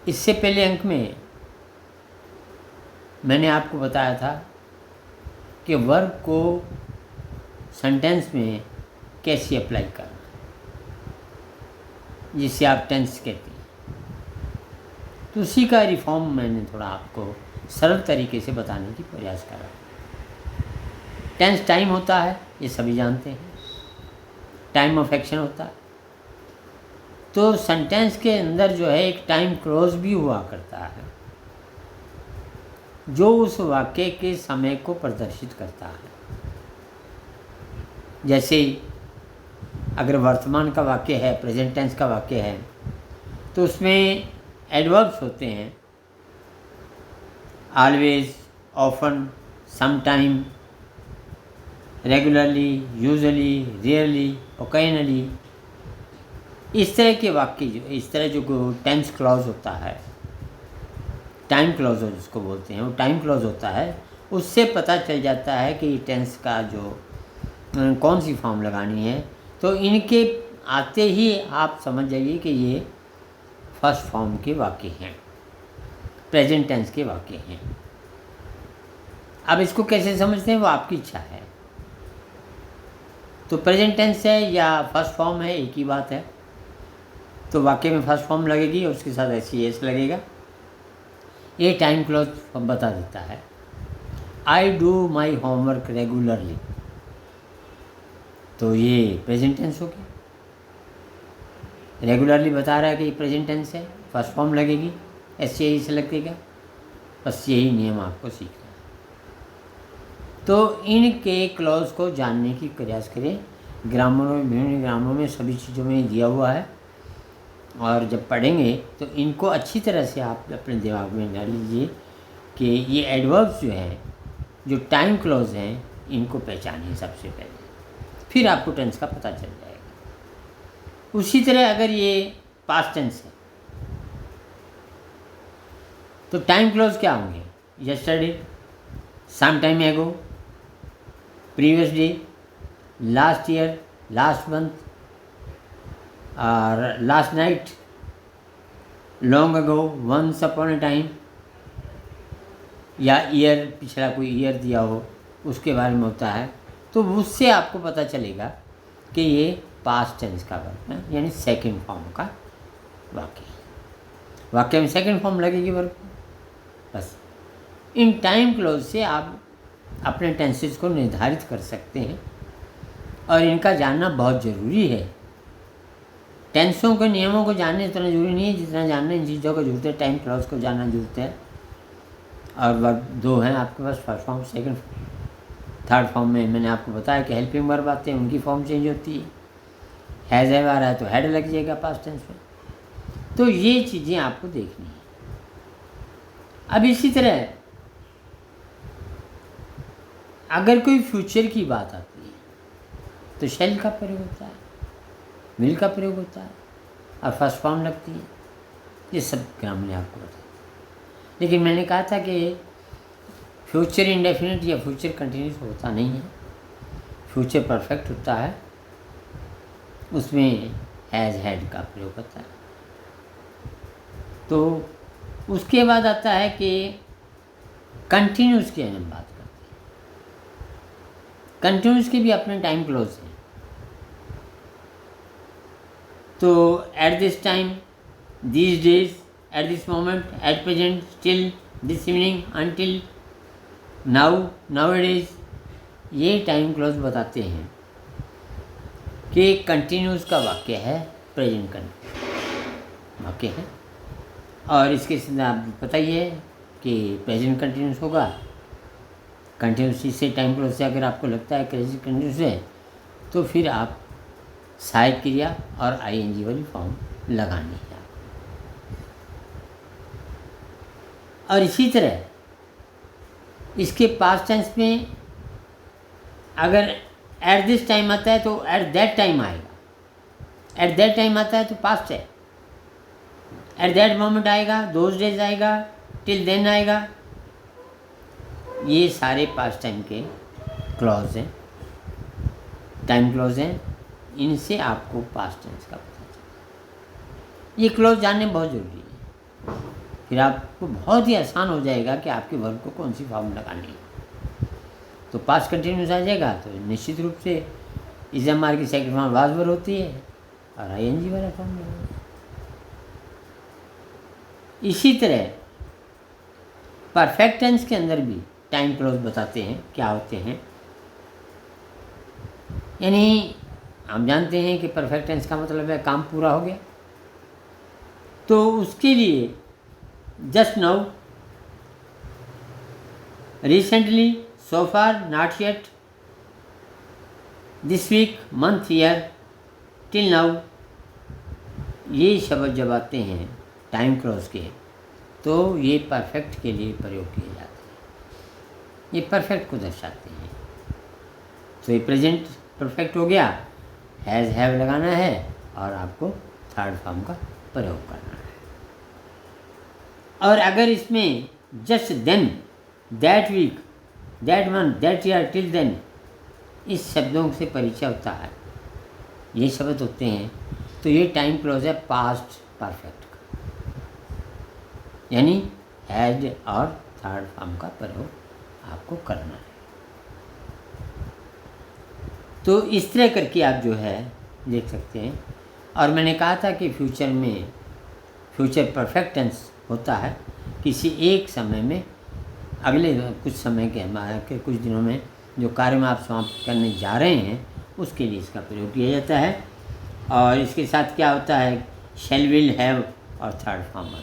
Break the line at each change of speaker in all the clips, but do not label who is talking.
इससे पहले अंक में मैंने आपको बताया था कि वर्ब को सेंटेंस में कैसे अप्लाई करना है, जिसे आप टेंस कहते हैं। तो उसी का रिफॉर्म मैंने थोड़ा आपको सरल तरीके से बताने की प्रयास करा। टेंस टाइम होता है, ये सभी जानते हैं, टाइम ऑफ एक्शन होता है। तो सेंटेंस के अंदर जो है एक टाइम क्लोज भी हुआ करता है, जो उस वाक्य के समय को प्रदर्शित करता है। जैसे अगर वर्तमान का वाक्य है, प्रेजेंट टेंस का वाक्य है, तो उसमें एडवर्ब्स होते हैं, always, often, sometime, regularly, usually, rarely, occasionally. इस तरह के वाक्य इस तरह जो टेंस क्लॉज होता है, टाइम क्लॉज जिसको बोलते हैं, वो टाइम क्लॉज होता है। उससे पता चल जाता है कि टेंस का जो कौन सी फॉर्म लगानी है। तो इनके आते ही आप समझ जाइए कि ये फर्स्ट फॉर्म के वाक्य हैं, प्रेजेंट टेंस के वाक्य हैं। अब इसको कैसे समझते हैं वो आपकी इच्छा है। तो प्रेजेंट टेंस है या फर्स्ट फॉर्म है, एक ही बात है। तो वाक्य में फर्स्ट फॉर्म लगेगी और उसके साथ एस लगेगा। ये टाइम क्लॉज बता देता है। I do my homework regularly, तो ये प्रेजेंट टेंस हो गया। रेगुलरली बता रहा है कि ये प्रेजेंट टेंस है, फर्स्ट फॉर्म लगेगी, एस से लगेगा। बस यही नियम आपको सीखना है। तो इनके क्लॉज को जानने की प्रयास करें। ग्रामरों में, विभिन्न ग्रामरों में, सभी चीज़ों में दिया हुआ है। और जब पढ़ेंगे तो इनको अच्छी तरह से आप अपने दिमाग में डाल लीजिए कि ये एडवर्ब्स जो हैं, जो टाइम क्लॉज हैं, इनको पहचानिए सबसे पहले, फिर आपको टेंस का पता चल जाएगा। उसी तरह अगर ये पास्ट टेंस है तो टाइम क्लॉज क्या होंगे? Yesterday, some time ago, previous day, last year, last month, और last night, long ago, once upon a time, या ईयर, पिछला कोई ईयर दिया हो उसके बारे में होता है। तो उससे आपको पता चलेगा कि ये पास्ट टेंस का वर्ब है, यानी सेकंड फॉर्म का वाक्य। वाक्य में सेकंड फॉर्म लगेगी वर्ब। बस इन टाइम क्लोज से आप अपने टेंसेस को निर्धारित कर सकते हैं, और इनका जानना बहुत ज़रूरी है। टेंसों के नियमों को जानने इतना जरूरी नहीं है जितना जानना इन चीज़ों को जरूरत है। टाइम क्लॉज को जानना जरूरत है। और वर्ब दो हैं आपके पास, first form, second form. Third form में मैंने आपको बताया कि हेल्पिंग वर्ब आते हैं, उनकी फॉर्म चेंज होती है। हैज़ हैव आ रहा है तो हैड लग जाएगा पास्ट टेंस में। तो ये चीज़ें आपको देखनी है। अब इसी तरह अगर कोई फ्यूचर की बात आती है तो शैल का प्रयोग होता है, विल का प्रयोग होता है, और फर्स्ट फॉर्म लगती है। ये सब ग्रामर ने आपको बताया। लेकिन मैंने कहा था कि फ्यूचर इंडेफिनिट या फ्यूचर कंटिन्यूस होता नहीं है। फ्यूचर परफेक्ट होता है, उसमें हैज़ हैड का प्रयोग होता है। तो उसके बाद आता है कि कंटिन्यूस की हम बात करते हैं। कंटिन्यूस के भी अपने टाइम क्लोज हैं। तो at this time, these days, at this moment, at present, still, this evening, until, now, nowadays, ये टाइम क्लोज बताते हैं कि कंटिन्यूस का वाक्य है, प्रेजेंट का वाक्य है। और इसके साथ आप पता ही है कि प्रेजेंट कंटिन्यूस होगा। कंटिन्यूस से टाइम क्लोज से अगर आपको लगता है प्रेजेंट कंटिन्यूस है तो फिर आप सहायक क्रिया और आईएनजी वाली फॉर्म लगानी है। और इसी तरह इसके पास्ट टेंस में अगर एट दिस टाइम आता है तो एट दैट टाइम आएगा। एट दैट टाइम आता है तो पास्ट है। एट दैट मोमेंट आएगा, दोज डेज आएगा, टिल देन आएगा। ये सारे पास्ट टाइम के क्लॉज हैं, टाइम क्लॉज हैं। इनसे आपको पास्ट टेंस का पता चलता है। ये क्लॉज जानने बहुत ज़रूरी है। फिर आपको बहुत ही आसान हो जाएगा कि आपके वर्ब को कौन सी फॉर्म लगानी है। तो पास्ट कंटिन्यूस आ जाएगा तो निश्चित रूप से इज एम आर की सेकंड फॉर्म वाज वर होती है और आई एन जी वाला फॉर्म लगेगा। इसी तरह परफेक्ट टेंस के अंदर भी टाइम क्लोज बताते हैं क्या होते हैं। यानी हम जानते हैं कि परफेक्ट टेंस का मतलब है काम पूरा हो गया, तो उसके लिए just now, recently, so far, not yet, this week, month, year, till now, ये शब्द जब आते हैं टाइम क्लोज के तो ये परफेक्ट के लिए प्रयोग किए जाते हैं, ये परफेक्ट को दर्शाते हैं। तो ये प्रेजेंट परफेक्ट हो गया, हैज़ हैव लगाना है और आपको थर्ड फॉर्म का प्रयोग करना है। और अगर इसमें just then, that week, that month, that year, till then, इस शब्दों से परिचय होता है, ये शब्द होते हैं, तो ये टाइम क्लोज है पास्ट परफेक्ट का, यानी हैड और थर्ड फॉर्म का प्रयोग आपको करना है। तो इस तरह करके आप जो है देख सकते हैं। और मैंने कहा था कि फ्यूचर में फ्यूचर परफेक्ट टेंस होता है किसी एक समय में, अगले कुछ समय के कुछ दिनों में जो कार्य में आप समाप्त करने जा रहे हैं उसके लिए इसका प्रयोग किया जाता है। और इसके साथ क्या होता है, शैल, विल, हैव और third form,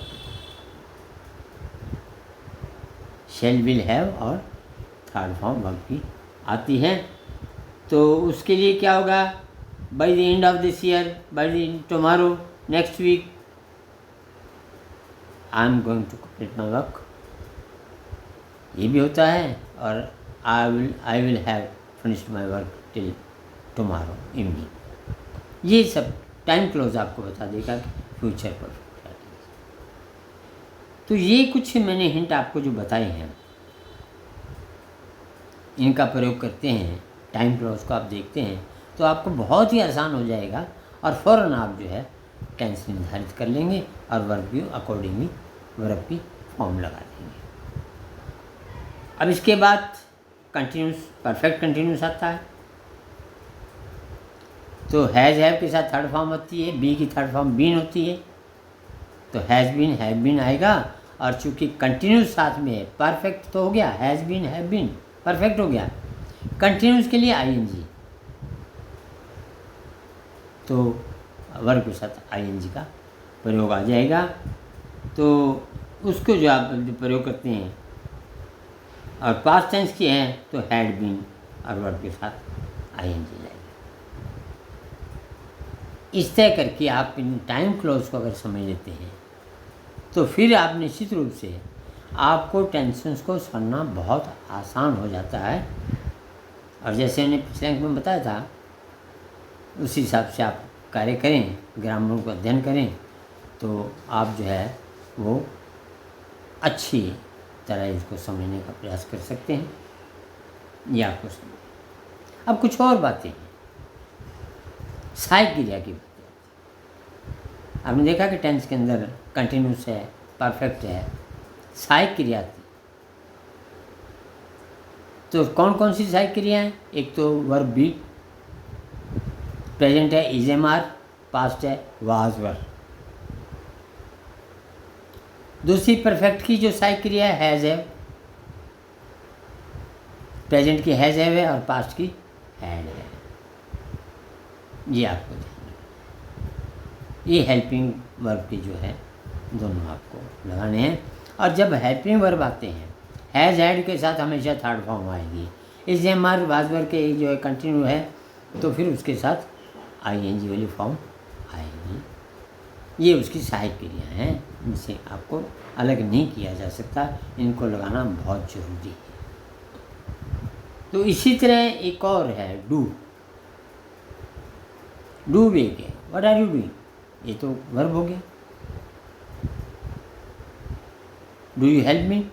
shall, will, have और थर्ड फॉर्म वर्ब की आती है। तो उसके लिए क्या होगा, by the end of this year, by the tomorrow, next week, I am going to complete my work, ये भी होता है। और I will have finished my work till tomorrow evening, ये सब टाइम क्लोज आपको बता देगा कि फ्यूचर परफेक्ट है। तो ये कुछ मैंने हिंट आपको जो बताए हैं, इनका प्रयोग करते हैं, टाइम क्लोज को आप देखते हैं तो आपको बहुत ही आसान हो जाएगा और फ़ौरन आप जो है टेंस निर्धारित कर लेंगे और वर्ब की अकॉर्डिंगली वर्ब की फॉर्म लगा देंगे। अब इसके बाद कंटिन्यूस, परफेक्ट कंटिन्यूस आता है। तो हैज़ हैव के साथ थर्ड फॉर्म होती है, बी की थर्ड फॉर्म बीन होती है, तो हैज़ बीन, हैव बीन आएगा। और चूँकि कंटिन्यूस साथ में है, परफेक्ट तो हो गया, has been, have been, perfect हो गया। कंटिन्यूस के लिए आईएनजी, तो वर्ब के साथ आईएनजी का प्रयोग आ जाएगा। तो उसको जो आप प्रयोग करते हैं, और पास्ट टेंस की है तो हैड बीन और वर्ब के साथ आईएनजी जाएगा। इस तरह करके आप इन टाइम क्लोज को अगर समझ लेते हैं तो फिर आप निश्चित रूप से आपको टेंसेस को समझना बहुत आसान हो जाता है। और जैसे मैंने पिछले अंक में बताया था उस हिसाब से आप कार्य करें, ग्रामर को अध्ययन करें, तो आप जो है वो अच्छी तरह इसको समझने का प्रयास कर सकते हैं। ये आपको समझ। अब कुछ और बातें हैं, सहायक क्रिया की बातें। आपने देखा कि टेंस के अंदर कंटिन्यूस है, परफेक्ट है, सहायक क्रिया थी। तो कौन कौन सी सहायक क्रिया हैं? एक तो वर्ब बी, प्रेजेंट है इज एम आर, पास्ट है वाज वर। दूसरी परफेक्ट की जो सहायक क्रिया है हैज़ हैव, प्रेजेंट की हैज़ हैव है और पास्ट की हैड है। ये आपको ध्यान रखना। ये हेल्पिंग वर्ब की जो है दोनों आपको लगाने हैं। और जब हेल्पिंग वर्ब आते हैं, हैज़ हैड के साथ हमेशा थर्ड फॉर्म आएगी। इस एम आर वाज वर के जो है कंटिन्यू है तो फिर उसके साथ आईएनजी वाली फॉर्म आएगी। ये उसकी सहायक क्रिया हैं, इनसे आपको अलग नहीं किया जा सकता, इनको लगाना बहुत ज़रूरी है। तो इसी तरह एक और है डू। डू भी एक है, व्हाट आर यू डूइंग, ये तो वर्ब हो गया। डू यू हेल्प मी,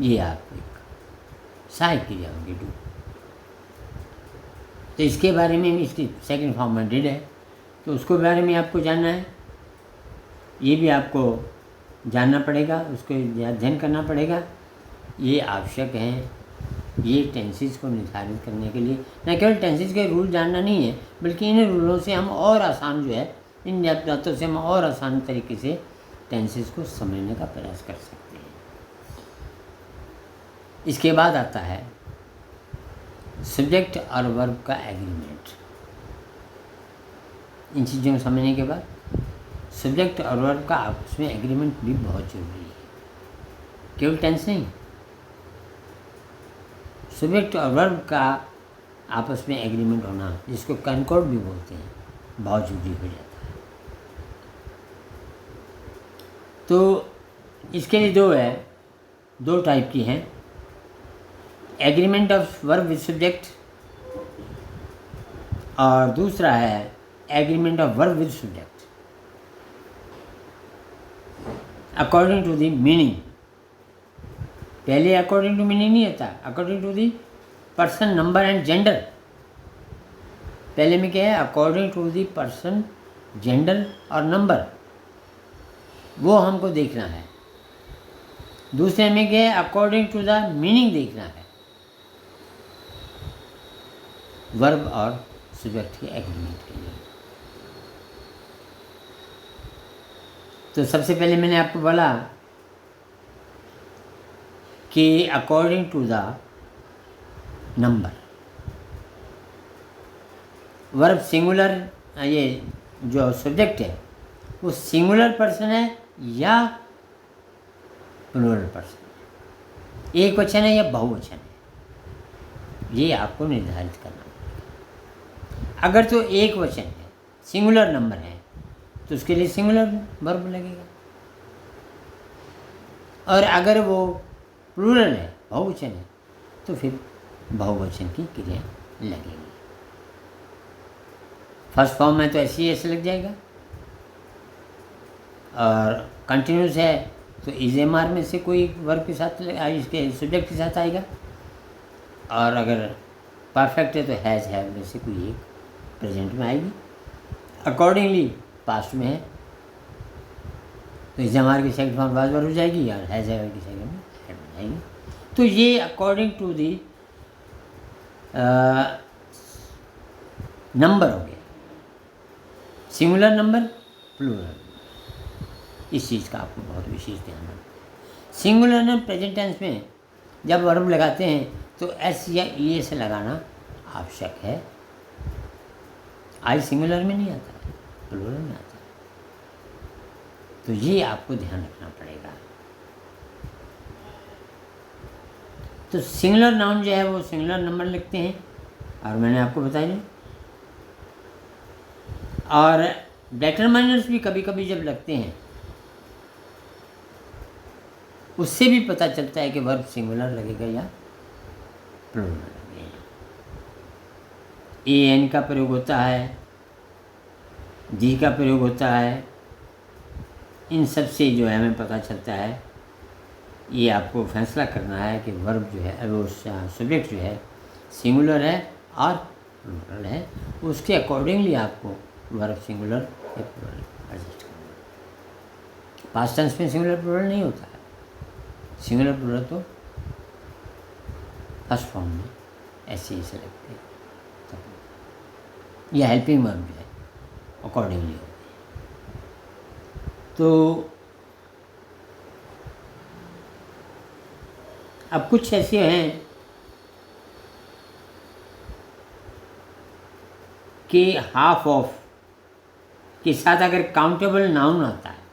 ये आप एक सहायक क्रिया होगी डू। तो इसके बारे में इसकी सेकंड फॉर्म में डिड है, तो उसके बारे में आपको जानना है। ये भी आपको जानना पड़ेगा, उसको अध्ययन करना पड़ेगा। ये आवश्यक है ये टेंसेस को निर्धारित करने के लिए। न केवल टेंसेस के रूल जानना नहीं है, बल्कि इन रूलों से हम और आसान जो है, इन बातों से हम और आसान तरीके से टेंसेस को समझने का प्रयास कर सकते हैं। इसके बाद आता है सब्जेक्ट और वर्ब का एग्रीमेंट। इन चीज़ों को समझने के बाद सब्जेक्ट और वर्ब का आपस में एग्रीमेंट भी बहुत जरूरी है, केवल टेंस नहीं, सब्जेक्ट और वर्ब का आपस में एग्रीमेंट होना, जिसको कनकॉर्ड भी बोलते हैं, बहुत जरूरी हो जाता है। तो इसके लिए दो टाइप की हैं, agreement of verb with subject और दूसरा है agreement of verb with subject according to the meaning. पहले अकॉर्डिंग टू मीनिंग नहीं आता, according to the person, number and gender. पहले में क्या है, according to the person, gender और नंबर, वो हमको देखना है। दूसरे में क्या है, अकॉर्डिंग टू द मीनिंग देखना है, वर्ब और सब्जेक्ट के एग्रीमेंट के लिए। तो सबसे पहले मैंने आपको बोला कि according to the number, verb singular, ये जो सब्जेक्ट है वो सिंगुलर पर्सन है या प्लूरल पर्सन है, एक वचन है या बहुवचन है, ये आपको निर्धारित करना पड़ेगा। अगर तो एक वचन है, सिंगुलर नंबर है, तो उसके लिए सिंगुलर वर्ब लगेगा, और अगर वो प्लूरल है, बहुवचन है, तो फिर बहुवचन की क्रिया लगेगी। फर्स्ट फॉर्म में तो ऐसे लग जाएगा, और कंटिन्यूस है तो इज एम आर में से कोई वर्ब के साथ, इसके सब्जेक्ट के साथ आएगा, और अगर परफेक्ट है तो हैज़ हैव में से कोई एक प्रेजेंट में आएगी। अकॉर्डिंगली पास्ट में है तो इज एम आर की सेकंड फॉर्म वाज वर्ब हो जाएगी, और हैज़ हैव की सेकंड में हैड हो जाएगी। तो ये अकॉर्डिंग टू दी नंबर हो गया, सिंगुलर नंबर, प्लूरल। इस चीज़ का आपको बहुत विशेष ध्यान रखना है। सिंगुलर नंबर प्रेजेंट टेंस में जब वर्ब लगाते हैं तो एस या ई से लगाना आवश्यक है। आई सिंगुलर में नहीं आता है, प्लूरल में आता है, तो ये आपको ध्यान रखना पड़ेगा। तो सिंगुलर नाउन जो है वो सिंगुलर नंबर लिखते हैं, और मैंने आपको बताया। और डिटरमाइनर्स भी कभी कभी जब लगते हैं, उससे भी पता चलता है कि वर्ब सिंगुलर लगेगा या प्लूरल लगेगा। ए एन का प्रयोग होता है, जी का प्रयोग होता है, इन सब से जो है हमें पता चलता है। ये आपको फैसला करना है कि वर्ब जो है, वो सब्जेक्ट जो है सिंगुलर है और प्लूरल है, उसके अकॉर्डिंगली आपको वर्ब सिंगुलर या प्लूरल एडजस्ट करना है। पास्ट टेंस में सिंगुलर प्लूरल नहीं होता है, सिंगुलर प्लूरल तो फर्स्ट फॉर्म में ऐसे लगते हैं, यह हेल्पिंग वर्ब जो है अकॉर्डिंगली होती है। तो अब कुछ ऐसे हैं कि हाफ ऑफ के साथ अगर काउंटेबल नाउन आता है,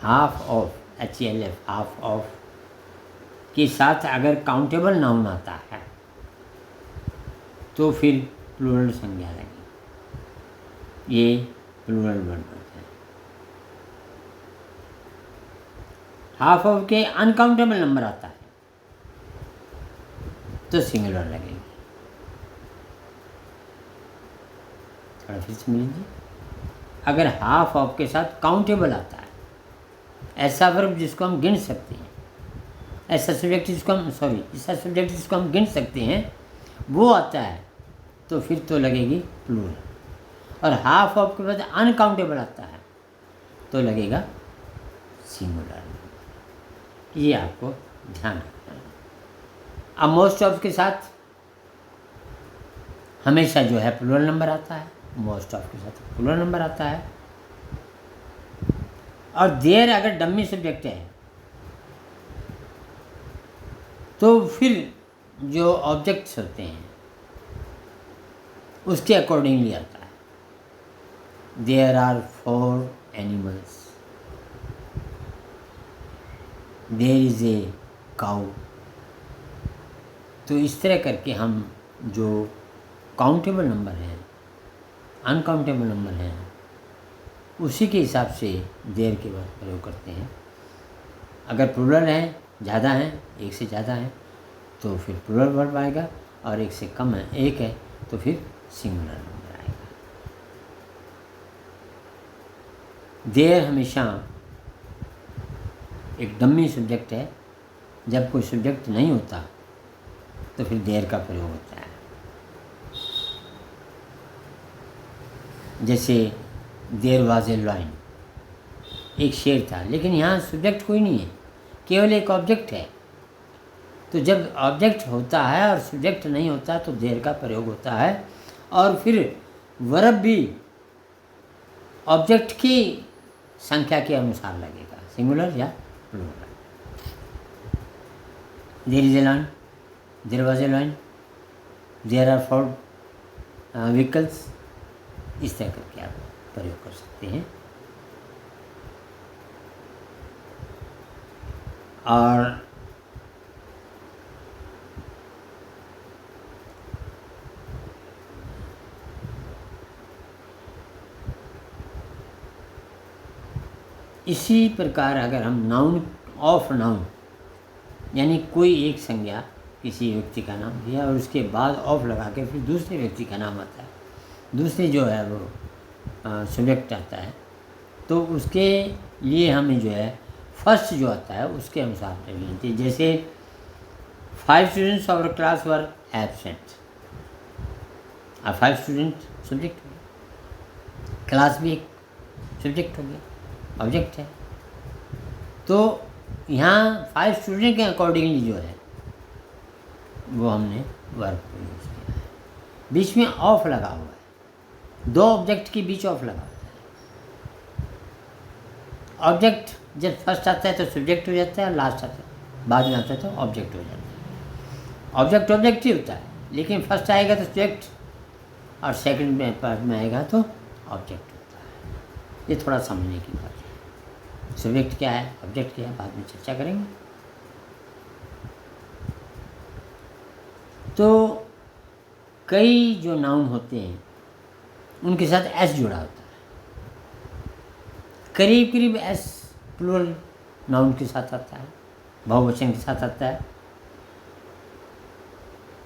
half of, HLF, half of के साथ अगर काउंटेबल नाउन आता है तो फिर प्लूरल संज्ञा लगेगी, ये प्लूरल वर्ब होता है। हाफ ऑफ के अनकाउंटेबल नंबर आता है तो सिंगुलर लगेगी। थोड़ा फिर समझ लीजिए, अगर हाफ ऑफ के साथ काउंटेबल आता है, ऐसा वर्ब जिसको हम गिन सकते हैं, ऐसा सब्जेक्ट जिसको हम गिन सकते हैं, वो आता है तो फिर तो लगेगी प्लूरल। और हाफ ऑफ के बाद अनकाउंटेबल आता है तो लगेगा सिंगुलर नंबर। ये आपको ध्यान रखना है। अब मोस्ट ऑफ के साथ हमेशा जो है प्लूरल नंबर आता है, मोस्ट ऑफ के साथ प्लूरल नंबर आता है। और देयर अगर डमी सब्जेक्ट है तो फिर जो ऑब्जेक्ट्स होते हैं उसके अकॉर्डिंगली आता है। There are 4 animals, there is a cow. तो इस तरह करके हम जो काउंटेबल नंबर हैं, अनकाउंटेबल नंबर हैं, उसी के हिसाब से देयर के बाद प्रयोग करते हैं। अगर प्लूरल हैं, ज़्यादा हैं, एक से ज़्यादा हैं, तो फिर प्लूरल वर्ब आएगा, और एक से कम है, एक है, तो फिर सिंगुलर नंबर आएगा। देयर हमेशा एक डमी सब्जेक्ट है। जब कोई सब्जेक्ट नहीं होता तो फिर देयर का प्रयोग होता है। जैसे देयर वाज ए लायन, एक शेर था, लेकिन यहाँ सब्जेक्ट कोई नहीं है, केवल एक ऑब्जेक्ट है। तो जब ऑब्जेक्ट होता है और सब्जेक्ट नहीं होता तो देयर का प्रयोग होता है। और फिर वर्ब भी ऑब्जेक्ट की संख्या के अनुसार लगेगा, सिंगुलर या plural. There is a lion, there was a lion, there are 4 vehicles, इस तरह करके आप प्रयोग कर सकते हैं। और इसी प्रकार अगर हम नाउन ऑफ नाउन, यानी कोई एक संज्ञा किसी व्यक्ति का नाम दिया और उसके बाद ऑफ लगा के फिर दूसरे व्यक्ति का नाम आता है, दूसरे जो है वो सब्जेक्ट आता है, तो उसके लिए हमें जो है फर्स्ट जो आता है उसके अनुसार लेते हैं। जैसे 5 students of class were absent, अब 5 स्टूडेंट सब्जेक्ट हो गया, क्लास भी एक सब्जेक्ट हो गया, ऑब्जेक्ट है। तो यहाँ 5 स्टूडेंट के अकॉर्डिंगली जो है वो हमने वर्ब को यूज़ किया है। बीच में ऑफ लगा हुआ है, 2 ऑब्जेक्ट के बीच ऑफ लगा हुआ है। ऑब्जेक्ट जब फर्स्ट आता है तो सब्जेक्ट हो जाता है, और लास्ट आता है बाद में आता है तो ऑब्जेक्ट हो जाता है। ऑब्जेक्ट ऑब्जेक्ट ही होता है, लेकिन फर्स्ट आएगा तो सब्जेक्ट और सेकंड में पार्ट में आएगा तो ऑब्जेक्ट होता है। ये थोड़ा समझने की बात है। सब्जेक्ट क्या है, ऑब्जेक्ट क्या है, बाद में चर्चा करेंगे। तो कई जो नाउन होते हैं उनके साथ एस जुड़ा होता है, करीब करीब एस प्लूरल नाउन के साथ आता है, बहुवचन के साथ आता है।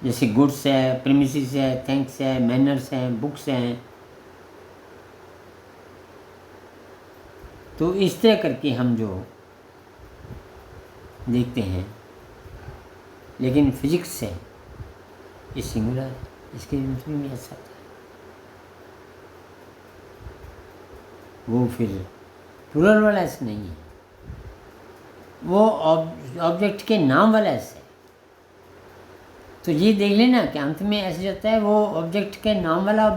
जैसे गुड्स है, प्रीमिसेस है, थैंक्स है, मैनर्स हैं, बुक्स हैं। तो इस तरह करके हम जो देखते हैं, लेकिन फिजिक्स से ये सिंगुलर, इसके मतलब में ऐसा था, वो फिर प्लूरल वाला ऐसे नहीं है, वो ऑब्जेक्ट के नाम वाला ऐसे है। तो ये देख लेना कि अंत में ऐसे जाता है, वो ऑब्जेक्ट के नाम वाला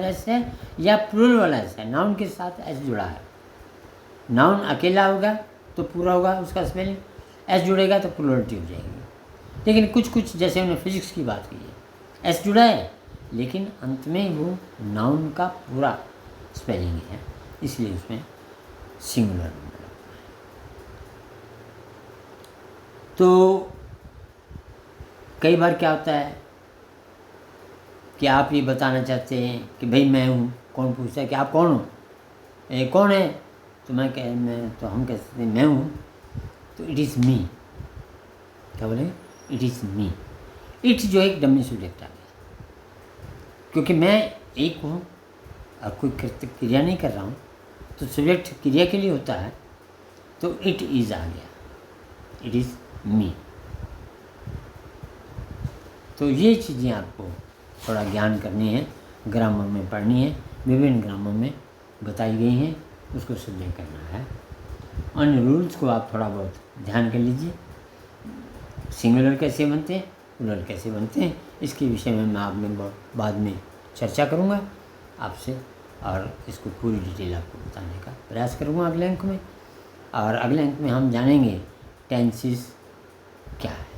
ऐसे है या प्लूरल वाला ऐसे है, नाउन के साथ ऐसे जुड़ा है। नाउन अकेला होगा तो पूरा होगा उसका स्पेलिंग, एस जुड़ेगा तो प्लूरलिटी हो जाएगी। लेकिन कुछ कुछ जैसे हमने फिजिक्स की बात की है, एस जुड़ा है लेकिन अंत में वो नाउन का पूरा स्पेलिंग है, इसलिए उसमें सिंगुलर नंबर लगता है। तो कई बार क्या होता है कि आप ये बताना चाहते हैं कि भाई मैं हूँ, कौन पूछता है कि आप कौन हो, ये कौन है, तो मैं हम कह सकते हैं मैं हूँ, तो इट इज़ मी। क्या बोले, इट इज़ मी। इट जो एक डमी सब्जेक्ट आ गया, क्योंकि मैं एक हूँ और कोई क्रिया नहीं कर रहा हूँ, तो सब्जेक्ट क्रिया के लिए होता है, तो इट इज़ आ गया, इट इज़ मी। तो ये चीज़ें आपको थोड़ा ज्ञान करनी है, ग्रामर में पढ़नी है, विभिन्न ग्रामर में बताई गई हैं, उसको सिद्ध करना है। उन रूल्स को आप थोड़ा बहुत ध्यान कर लीजिए। सिंगुलर कैसे बनते हैं, प्लूरल कैसे बनते हैं, इसके विषय में मैं आप में बाद में चर्चा करूँगा आपसे, और इसको पूरी डिटेल आपको बताने का प्रयास करूँगा अगले अंक में। और अगले अंक में हम जानेंगे टेंसेस क्या है।